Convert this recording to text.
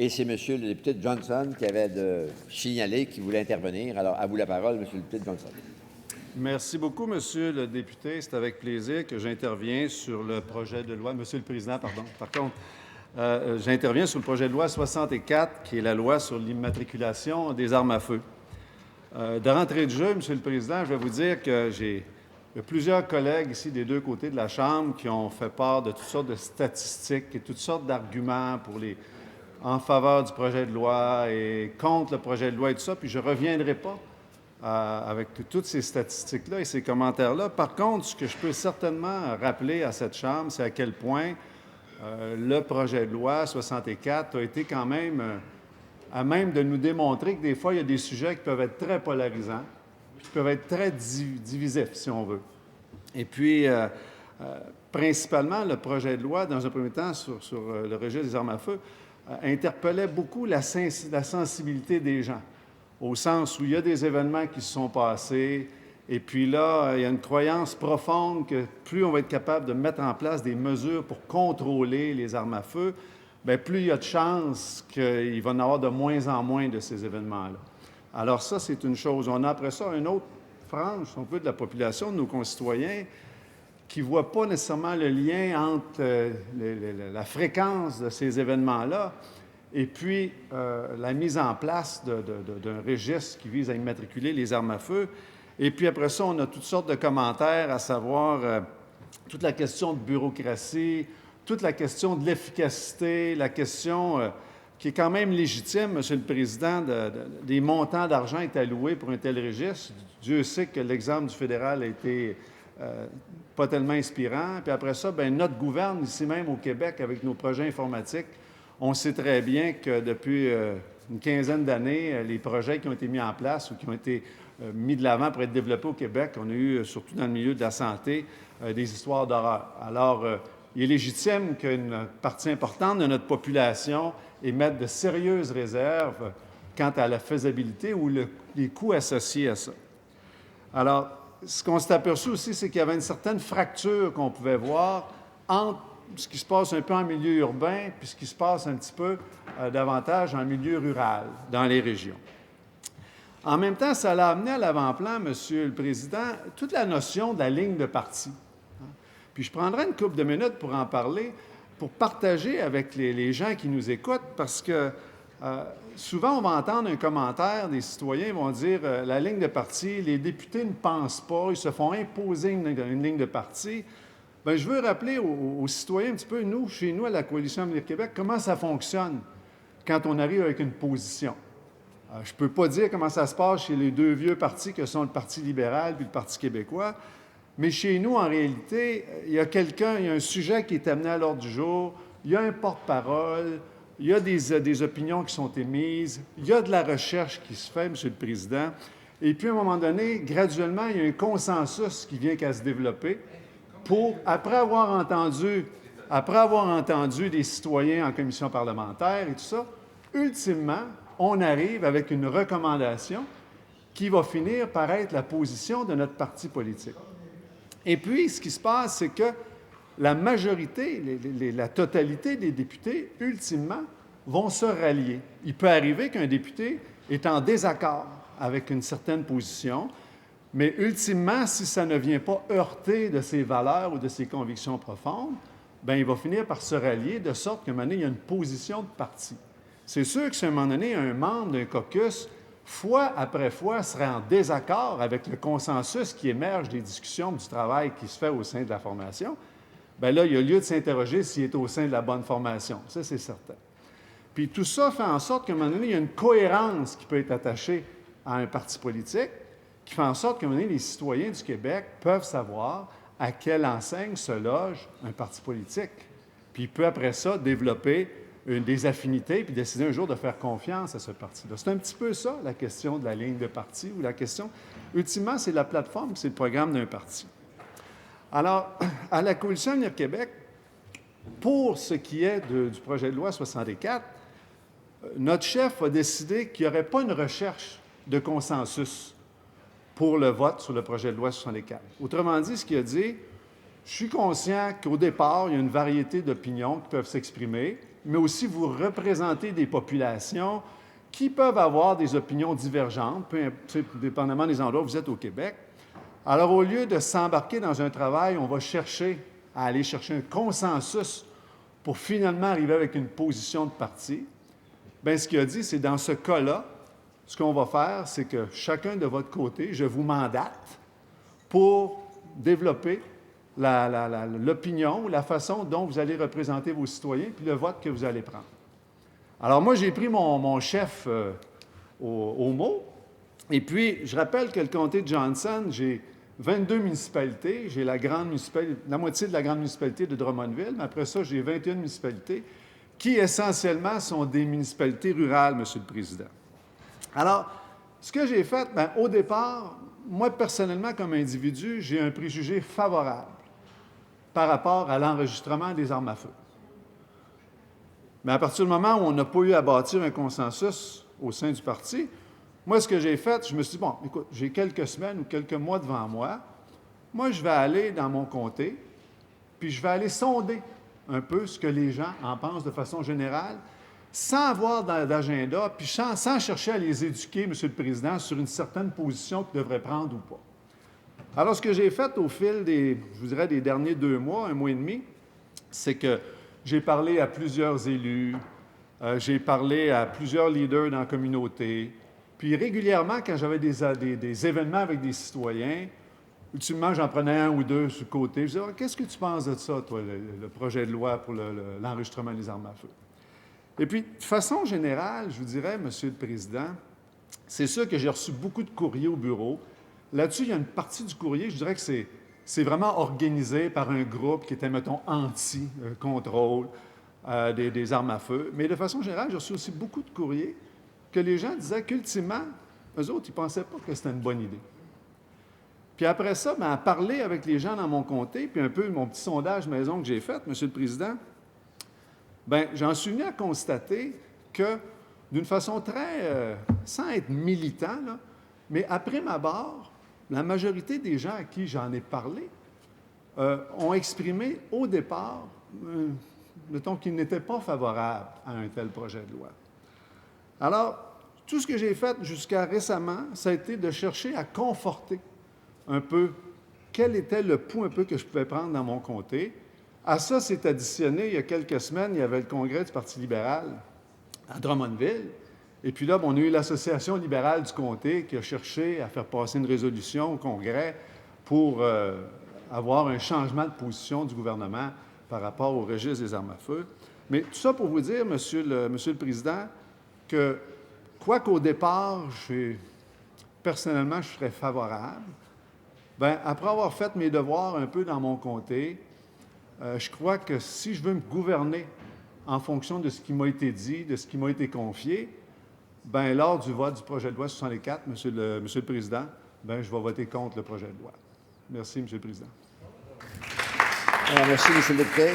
Et c'est M. le député Johnson qui avait signalé qu'il voulait intervenir. Alors, à vous la parole, M. le député Johnson. Merci beaucoup, Monsieur le député. C'est avec plaisir que j'interviens sur le projet de loi. Monsieur le Président, pardon. Par contre, j'interviens sur le projet de loi 64, qui est la loi sur l'immatriculation des armes à feu. De rentrée de jeu, Monsieur le Président, je vais vous dire que il y a plusieurs collègues ici des deux côtés de la Chambre qui ont fait part de toutes sortes de statistiques et toutes sortes d'arguments en faveur du projet de loi et contre le projet de loi et tout ça, puis je ne reviendrai pas avec toutes ces statistiques-là et ces commentaires-là. Par contre, ce que je peux certainement rappeler à cette Chambre, c'est à quel point le projet de loi 64 a été quand même à même de nous démontrer que des fois, il y a des sujets qui peuvent être très polarisants, qui peuvent être très divisifs, si on veut. Et puis, principalement, le projet de loi, dans un premier temps, sur le registre des armes à feu, interpellait beaucoup la sensibilité des gens, au sens où il y a des événements qui se sont passés, et puis là, il y a une croyance profonde que plus on va être capable de mettre en place des mesures pour contrôler les armes à feu, bien, plus il y a de chances qu'il va y en avoir de moins en moins de ces événements-là. Alors ça, c'est une chose. On a après ça une autre frange, un peu, de la population, de nos concitoyens, qui ne voient pas nécessairement le lien entre la fréquence de ces événements-là et puis la mise en place d'un registre qui vise à immatriculer les armes à feu. Et puis après ça, on a toutes sortes de commentaires, à savoir toute la question de bureaucratie, toute la question de l'efficacité, la question qui est quand même légitime, Monsieur le Président, des montants d'argent est alloués pour un tel registre. Dieu sait que l'exemple du fédéral a été pas tellement inspirant. Puis après ça, bien, notre gouverne, ici même au Québec, avec nos projets informatiques, on sait très bien que depuis une quinzaine d'années, les projets qui ont été mis en place ou qui ont été mis de l'avant pour être développés au Québec, on a eu, surtout dans le milieu de la santé, des histoires d'horreur. Alors, il est légitime qu'une partie importante de notre population émette de sérieuses réserves quant à la faisabilité ou les coûts associés à ça. Alors, ce qu'on s'est aperçu aussi, c'est qu'il y avait une certaine fracture qu'on pouvait voir entre ce qui se passe un peu en milieu urbain puis ce qui se passe un petit peu davantage en milieu rural, dans les régions. En même temps, ça l'a amené à l'avant-plan, Monsieur le Président, toute la notion de la ligne de parti. Puis je prendrai une couple de minutes pour en parler, pour partager avec les gens qui nous écoutent, parce que souvent, on va entendre un commentaire, des citoyens vont dire la ligne de parti, les députés ne pensent pas, ils se font imposer une ligne de parti. Bien, je veux rappeler aux citoyens un petit peu, nous, chez nous, à la Coalition Avenir Québec, comment ça fonctionne quand on arrive avec une position. Je ne peux pas dire comment ça se passe chez les deux vieux partis que sont le Parti libéral puis le Parti québécois, mais chez nous, en réalité, il y a un sujet qui est amené à l'ordre du jour, il y a un porte-parole, il y a des opinions qui sont émises, il y a de la recherche qui se fait, Monsieur le Président, et puis à un moment donné, graduellement, il y a un consensus qui vient qu'à se développer pour, après avoir entendu des citoyens en commission parlementaire et tout ça, ultimement, on arrive avec une recommandation qui va finir par être la position de notre parti politique. Et puis, ce qui se passe, c'est que la majorité, la totalité des députés, ultimement, vont se rallier. Il peut arriver qu'un député est en désaccord avec une certaine position, mais ultimement, si ça ne vient pas heurter de ses valeurs ou de ses convictions profondes, bien, il va finir par se rallier de sorte qu'à un moment donné, il y a une position de parti. C'est sûr que si à un moment donné, un membre d'un caucus, fois après fois, serait en désaccord avec le consensus qui émerge des discussions du travail qui se fait au sein de la formation, bien là, il y a lieu de s'interroger s'il est au sein de la bonne formation. Ça, c'est certain. Puis tout ça fait en sorte qu'à un moment donné, il y a une cohérence qui peut être attachée à un parti politique, qui fait en sorte qu'à un moment donné, les citoyens du Québec peuvent savoir à quelle enseigne se loge un parti politique. Puis il peut, après ça, développer des affinités, puis décider un jour de faire confiance à ce parti-là. C'est un petit peu ça, la question de la ligne de parti, ou la question, ultimement, c'est la plateforme, c'est le programme d'un parti. Alors, à la Coalition Avenir Québec, pour ce qui est du projet de loi 64, notre chef a décidé qu'il n'y aurait pas une recherche de consensus pour le vote sur le projet de loi 64. Autrement dit, ce qu'il a dit, je suis conscient qu'au départ, il y a une variété d'opinions qui peuvent s'exprimer. mais aussi vous représentez des populations qui peuvent avoir des opinions divergentes, dépendamment des endroits où vous êtes au Québec. Alors, au lieu de s'embarquer dans un travail, on va chercher à aller chercher un consensus pour finalement arriver avec une position de parti. Bien, ce qu'il a dit, c'est dans ce cas-là, ce qu'on va faire, c'est que chacun de votre côté, je vous mandate pour développer l'opinion ou la façon dont vous allez représenter vos citoyens puis le vote que vous allez prendre. Alors, moi, j'ai pris mon chef au mot. Et puis, je rappelle que le comté de Johnson, j'ai 22 municipalités. J'ai la moitié de la grande municipalité de Drummondville, mais après ça, j'ai 21 municipalités qui, essentiellement, sont des municipalités rurales, Monsieur le Président. Alors, ce que j'ai fait, bien, au départ, moi, personnellement, comme individu, j'ai un préjugé favorable par rapport à l'enregistrement des armes à feu. Mais à partir du moment où on n'a pas eu à bâtir un consensus au sein du parti, moi, ce que j'ai fait, je me suis dit, bon, écoute, j'ai quelques semaines ou quelques mois devant moi. Moi, je vais aller dans mon comté, puis je vais aller sonder un peu ce que les gens en pensent de façon générale, sans avoir d'agenda, puis sans chercher à les éduquer, M. le Président, sur une certaine position qu'ils devraient prendre ou pas. Alors, ce que j'ai fait au fil des derniers 2 mois, 1 mois et demi, c'est que j'ai parlé à plusieurs élus, j'ai parlé à plusieurs leaders dans la communauté, puis régulièrement, quand j'avais des événements avec des citoyens, ultimement, j'en prenais 1 ou 2 sur le côté. Je disais, oh, qu'est-ce que tu penses de ça, toi, le projet de loi pour l'enregistrement des armes à feu? Et puis, de façon générale, je vous dirais, Monsieur le Président, c'est sûr que j'ai reçu beaucoup de courriers au bureau. Là-dessus, il y a une partie du courrier, je dirais que c'est vraiment organisé par un groupe qui était, mettons, anti-contrôle des armes à feu. Mais de façon générale, j'ai reçu aussi beaucoup de courriers que les gens disaient qu'ultimement, eux autres, ils ne pensaient pas que c'était une bonne idée. Puis après ça, bien, à parler avec les gens dans mon comté, puis un peu mon petit sondage maison que j'ai fait, Monsieur le Président, bien, j'en suis venu à constater que, d'une façon très, sans être militant, là, mais après ma barre, la majorité des gens à qui j'en ai parlé ont exprimé au départ, mettons, qu'ils n'étaient pas favorables à un tel projet de loi. Alors, tout ce que j'ai fait jusqu'à récemment, ça a été de chercher à conforter un peu quel était le pouls un peu que je pouvais prendre dans mon comté. À ça, c'est additionné, il y a quelques semaines, il y avait le congrès du Parti libéral à Drummondville. Et puis là, on a eu l'Association libérale du comté qui a cherché à faire passer une résolution au congrès pour avoir un changement de position du gouvernement par rapport au registre des armes à feu. Mais tout ça pour vous dire, Monsieur le Président, que quoi qu'au départ, personnellement, je serais favorable, bien, après avoir fait mes devoirs un peu dans mon comté, je crois que si je veux me gouverner en fonction de ce qui m'a été dit, de ce qui m'a été confié, bien, lors du vote du projet de loi 64, Monsieur le Président, bien, je vais voter contre le projet de loi. Merci, Monsieur le Président. Alors, merci, M. le député.